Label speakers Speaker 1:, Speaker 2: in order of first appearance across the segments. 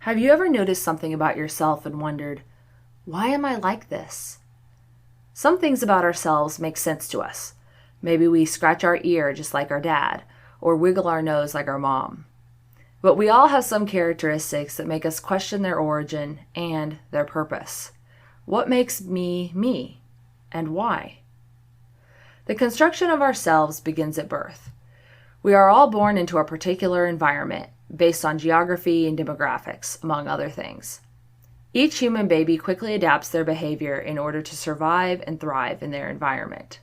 Speaker 1: Have you ever noticed something about yourself and wondered, why am I like this? Some things about ourselves make sense to us. Maybe we scratch our ear just like our dad, or wiggle our nose like our mom. But we all have some characteristics that make us question their origin and their purpose. What makes me me, and why? The construction of ourselves begins at birth. We are all born into a particular environment based on geography and demographics, among other things. Each human baby quickly adapts their behavior in order to survive and thrive in their environment.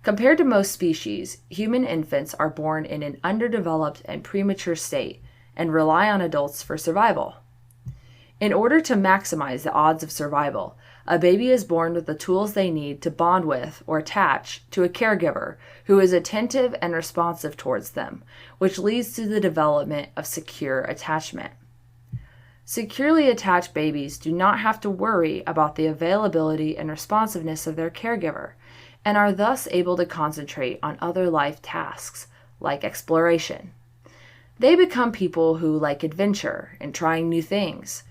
Speaker 1: Compared to most species, human infants are born in an underdeveloped and premature state and rely on adults for survival. In order to maximize the odds of survival, a baby is born with the tools they need to bond with or attach to a caregiver who is attentive and responsive towards them, which leads to the development of secure attachment. Securely attached babies do not have to worry about the availability and responsiveness of their caregiver, and are thus able to concentrate on other life tasks, like exploration. They become people who like adventure and trying new things,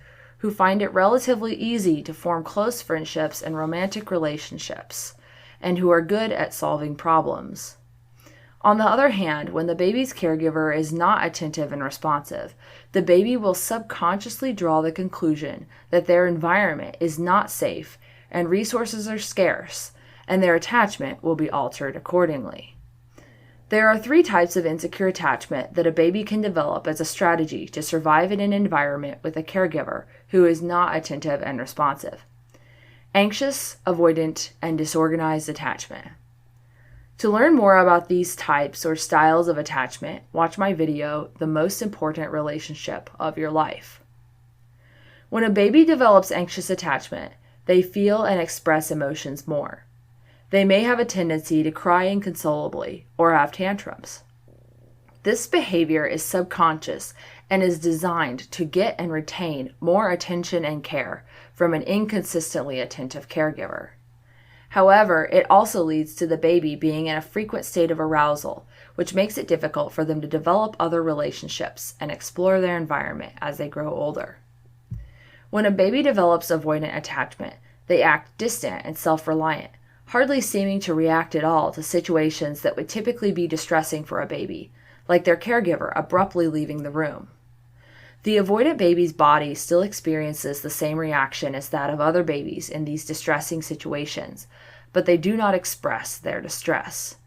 Speaker 1: who find it relatively easy to form close friendships and romantic relationships, and who are good at solving problems. On the other hand, when the baby's caregiver is not attentive and responsive, the baby will subconsciously draw the conclusion that their environment is not safe and resources are scarce, and their attachment will be altered accordingly. There are 3 types of insecure attachment that a baby can develop as a strategy to survive in an environment with a caregiver who is not attentive and responsive: anxious, avoidant, and disorganized attachment. To learn more about these types or styles of attachment, watch my video, The Most Important Relationship of Your Life. When a baby develops anxious attachment, they feel and express emotions more. They may have a tendency to cry inconsolably or have tantrums. This behavior is subconscious and is designed to get and retain more attention and care from an inconsistently attentive caregiver. However, it also leads to the baby being in a frequent state of arousal, which makes it difficult for them to develop other relationships and explore their environment as they grow older. When a baby develops avoidant attachment, they act distant and self-reliant, hardly seeming to react at all to situations that would typically be distressing for a baby, like their caregiver abruptly leaving the room. The avoidant baby's body still experiences the same reaction as that of other babies in these distressing situations, but they do not express their distress.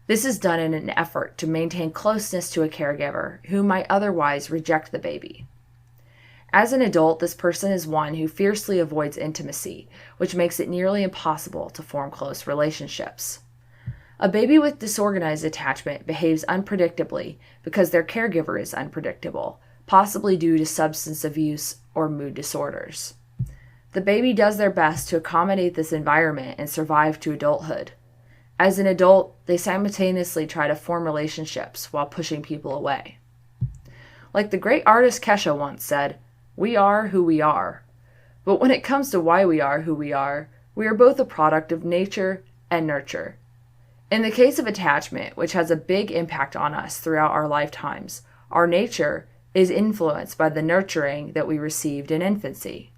Speaker 1: This is done in an effort to maintain closeness to a caregiver who might otherwise reject the baby. As an adult, this person is one who fiercely avoids intimacy, which makes it nearly impossible to form close relationships. A baby with disorganized attachment behaves unpredictably because their caregiver is unpredictable, possibly due to substance abuse or mood disorders. The baby does their best to accommodate this environment and survive to adulthood. As an adult, they simultaneously try to form relationships while pushing people away. Like the great artist Kesha once said, "We are who we are." But when it comes to why we are who we are both a product of nature and nurture. In the case of attachment, which has a big impact on us throughout our lifetimes, our nature is influenced by the nurturing that we received in infancy.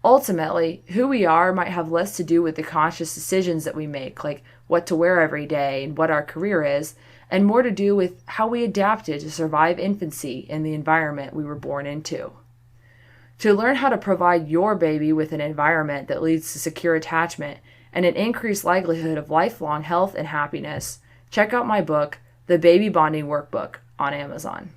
Speaker 1: Ultimately, who we are might have less to do with the conscious decisions that we make, like what to wear every day and what our career is, and more to do with how we adapted to survive infancy in the environment we were born into. To learn how to provide your baby with an environment that leads to secure attachment and an increased likelihood of lifelong health and happiness, check out my book, The Baby Bonding Workbook, on Amazon.